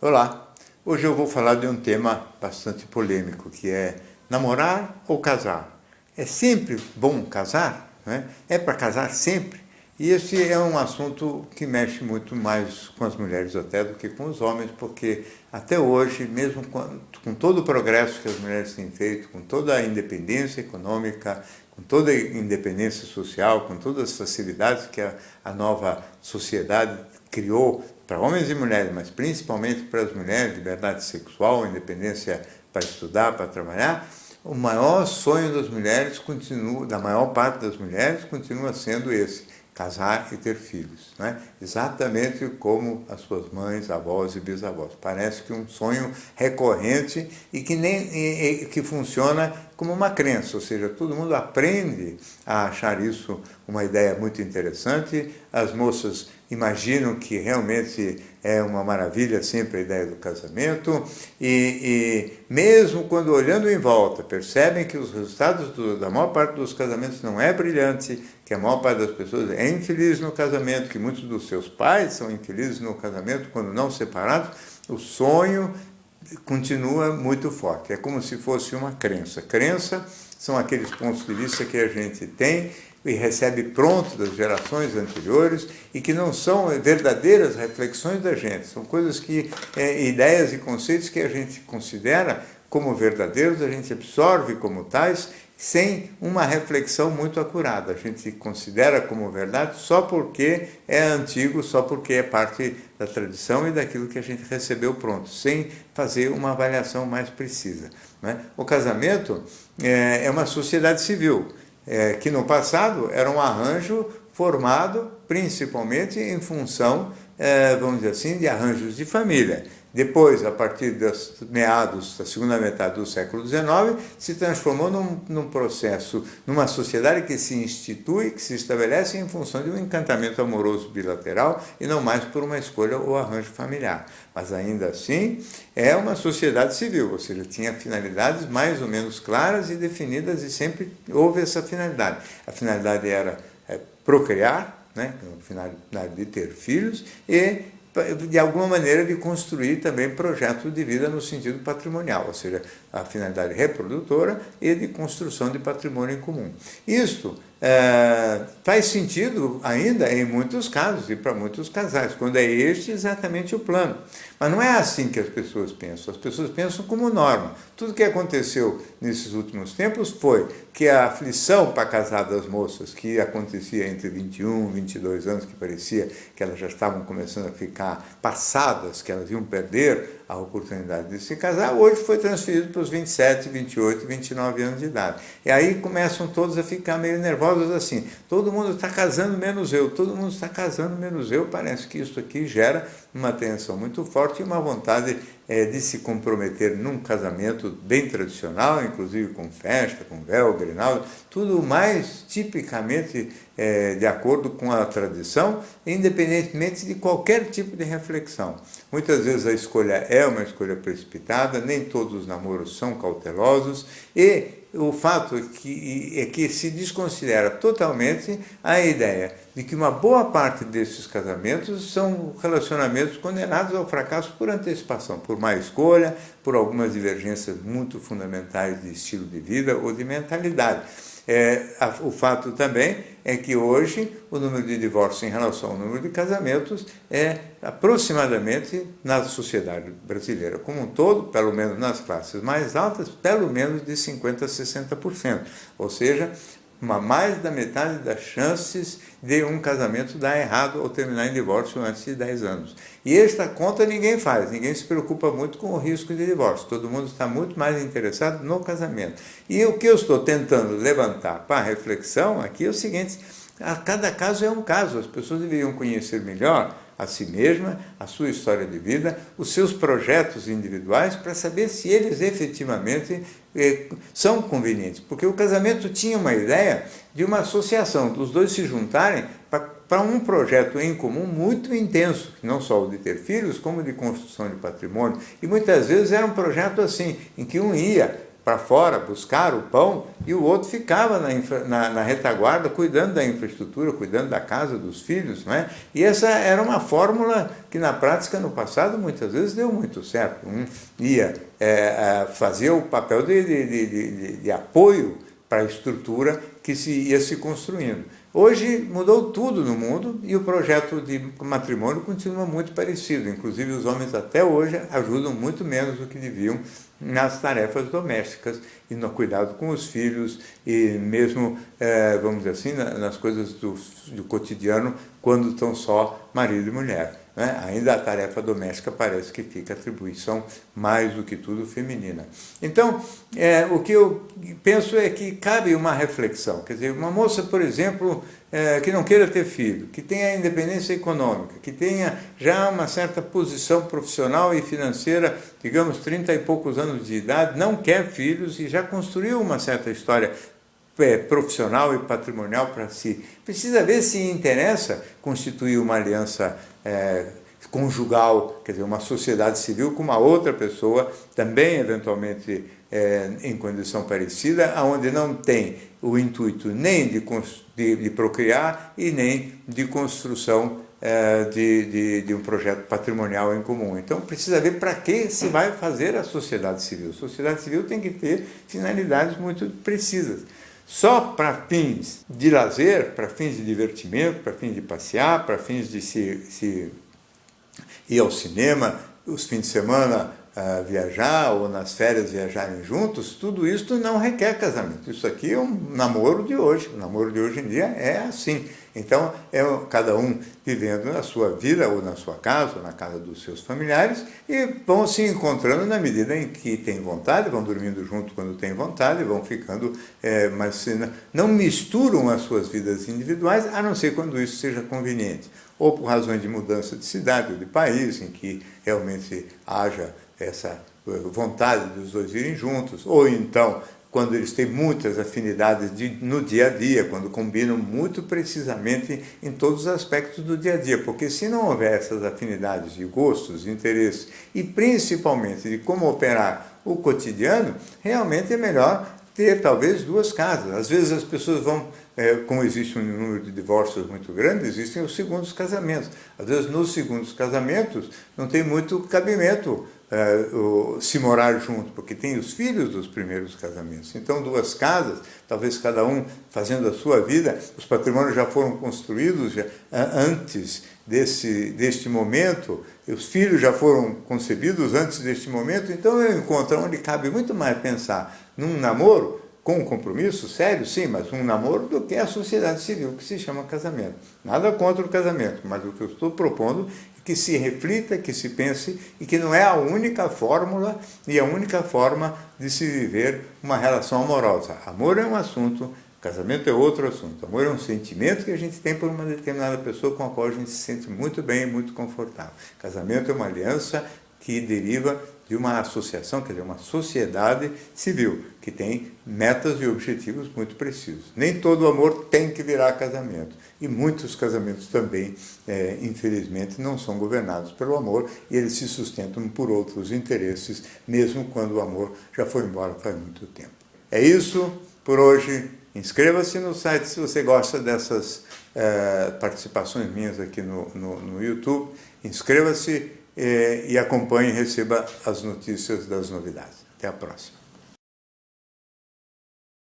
Olá, hoje eu vou falar de um tema bastante polêmico, que é namorar ou casar. É sempre bom casar? Né? É para casar sempre? E esse é um assunto que mexe muito mais com as mulheres até do que com os homens, porque até hoje, mesmo com todo o progresso que as mulheres têm feito, com toda a independência econômica, com toda a independência social, com todas as facilidades que a nova sociedade criou para homens e mulheres, mas principalmente para as mulheres, liberdade sexual, independência para estudar, para trabalhar, o maior sonho das mulheres continua, da maior parte das mulheres, continua sendo esse: casar e ter filhos, né? Exatamente como as suas mães, avós e bisavós. Parece que um sonho recorrente e que funciona como uma crença, ou seja, todo mundo aprende a achar isso uma ideia muito interessante. As moças imaginam que realmente é uma maravilha sempre a ideia do casamento e mesmo quando olhando em volta percebem que os resultados da maior parte dos casamentos não é brilhante, que a maior parte das pessoas é infeliz no casamento, que muitos dos seus pais são infelizes no casamento quando não separados, o sonho continua muito forte. É como se fosse uma crença. Crença são aqueles pontos de vista que a gente tem e recebe pronto das gerações anteriores e que não são verdadeiras reflexões da gente. São coisas que, ideias e conceitos que a gente considera como verdadeiros, a gente absorve como tais, sem uma reflexão muito acurada. A gente considera como verdade só porque é antigo, só porque é parte da tradição e daquilo que a gente recebeu pronto, sem fazer uma avaliação mais precisa, né? O casamento é uma sociedade civil, que no passado era um arranjo formado principalmente em função, vamos dizer assim, de arranjos de família. Depois, a partir dos meados da segunda metade do século XIX, se transformou num processo, numa sociedade que se institui, que se estabelece em função de um encantamento amoroso bilateral e não mais por uma escolha ou arranjo familiar. Mas ainda assim, é uma sociedade civil, ou seja, tinha finalidades mais ou menos claras e definidas e sempre houve essa finalidade. A finalidade era procriar, né, a finalidade de ter filhos e de alguma maneira de construir também projetos de vida no sentido patrimonial, ou seja, a finalidade reprodutora e de construção de patrimônio em comum. Isto faz sentido ainda em muitos casos e para muitos casais, quando é este exatamente o plano. Mas não é assim que as pessoas pensam. As pessoas pensam como norma. Tudo que aconteceu nesses últimos tempos foi que a aflição para casar das moças, que acontecia entre 21 e 22 anos, que parecia que elas já estavam começando a ficar passadas, que elas iam perder a oportunidade de se casar, hoje foi transferido para os 27, 28, 29 anos de idade. E aí começam todos a ficar meio nervosos assim. Todo mundo está casando menos eu, todo mundo está casando menos eu. Parece que isso aqui gera uma tensão muito forte e uma vontade de se comprometer num casamento bem tradicional, inclusive com festa, com véu, grinalda, tudo mais tipicamente de acordo com a tradição, independentemente de qualquer tipo de reflexão. Muitas vezes a escolha é uma escolha precipitada, nem todos os namoros são cautelosos e o fato é que se desconsidera totalmente a ideia de que uma boa parte desses casamentos são relacionamentos condenados ao fracasso por antecipação, por má escolha, por algumas divergências muito fundamentais de estilo de vida ou de mentalidade. O fato também é que hoje o número de divórcios em relação ao número de casamentos é aproximadamente, na sociedade brasileira como um todo, pelo menos nas classes mais altas, pelo menos de 50% a 60%. Ou seja, mais da metade das chances de um casamento dar errado ou terminar em divórcio antes de 10 anos. E esta conta ninguém faz, ninguém se preocupa muito com o risco de divórcio, todo mundo está muito mais interessado no casamento. E o que eu estou tentando levantar para a reflexão aqui é o seguinte: cada caso é um caso, as pessoas deveriam conhecer melhor a si mesma, a sua história de vida, os seus projetos individuais, para saber se eles efetivamente são convenientes. Porque o casamento tinha uma ideia de uma associação, dos dois se juntarem para um projeto em comum muito intenso, não só o de ter filhos, como de construção de patrimônio. E muitas vezes era um projeto assim, em que um ia para fora buscar o pão e o outro ficava na retaguarda cuidando da infraestrutura, cuidando da casa, dos filhos, não é? E essa era uma fórmula que na prática no passado muitas vezes deu muito certo. Um ia fazer o papel de apoio para a estrutura que ia se construindo. Hoje mudou tudo no mundo e o projeto de matrimônio continua muito parecido. Inclusive os homens até hoje ajudam muito menos do que deviam nas tarefas domésticas e no cuidado com os filhos e mesmo, vamos dizer assim, nas coisas do cotidiano quando estão só marido e mulher. Ainda a tarefa doméstica parece que fica atribuição mais do que tudo feminina. Então, o que eu penso é que cabe uma reflexão. Quer dizer, uma moça, por exemplo, que não queira ter filho, que tenha independência econômica, que tenha já uma certa posição profissional e financeira, digamos, 30 e poucos anos de idade, não quer filhos e já construiu uma certa história profissional e patrimonial para si. Precisa ver se interessa constituir uma aliança conjugal, quer dizer, uma sociedade civil com uma outra pessoa, também eventualmente em condição parecida, onde não tem o intuito nem de procriar e nem de construção de um projeto patrimonial em comum. Então precisa ver para que se vai fazer a sociedade civil. A sociedade civil tem que ter finalidades muito precisas. Só para fins de lazer, para fins de divertimento, para fins de passear, para fins de se ir ao cinema, os fins de semana viajar ou nas férias viajarem juntos, tudo isso não requer casamento. Isso aqui é um namoro de hoje. O namoro de hoje em dia é assim. Então, é cada um vivendo na sua vida, ou na sua casa, ou na casa dos seus familiares, e vão se encontrando na medida em que têm vontade, vão dormindo junto quando têm vontade, vão ficando, mas não misturam as suas vidas individuais, a não ser quando isso seja conveniente, ou por razões de mudança de cidade ou de país, em que realmente haja essa vontade dos dois irem juntos, ou então quando eles têm muitas afinidades no dia a dia, quando combinam muito precisamente em todos os aspectos do dia a dia, porque se não houver essas afinidades de gostos, de interesses e principalmente de como operar o cotidiano, realmente é melhor ter talvez duas casas. Às vezes as pessoas vão, como existe um número de divórcios muito grande, existem os segundos casamentos. Às vezes nos segundos casamentos não tem muito cabimento se morar junto, porque tem os filhos dos primeiros casamentos. Então, duas casas, talvez cada um fazendo a sua vida, os patrimônios já foram construídos antes deste momento, os filhos já foram concebidos antes deste momento, então é um encontro onde cabe muito mais pensar num namoro com um compromisso sério, sim, mas um namoro do que a sociedade civil, que se chama casamento. Nada contra o casamento, mas o que eu estou propondo é que se reflita, que se pense e que não é a única fórmula e a única forma de se viver uma relação amorosa. Amor é um assunto, casamento é outro assunto. Amor é um sentimento que a gente tem por uma determinada pessoa com a qual a gente se sente muito bem e muito confortável. Casamento é uma aliança que deriva de uma associação, quer dizer, uma sociedade civil, que tem metas e objetivos muito precisos. Nem todo amor tem que virar casamento. E muitos casamentos também, infelizmente, não são governados pelo amor e eles se sustentam por outros interesses, mesmo quando o amor já foi embora faz muito tempo. É isso por hoje. Inscreva-se no site se você gosta dessas participações minhas aqui no YouTube. Inscreva-se e acompanhe e receba as notícias das novidades. Até a próxima.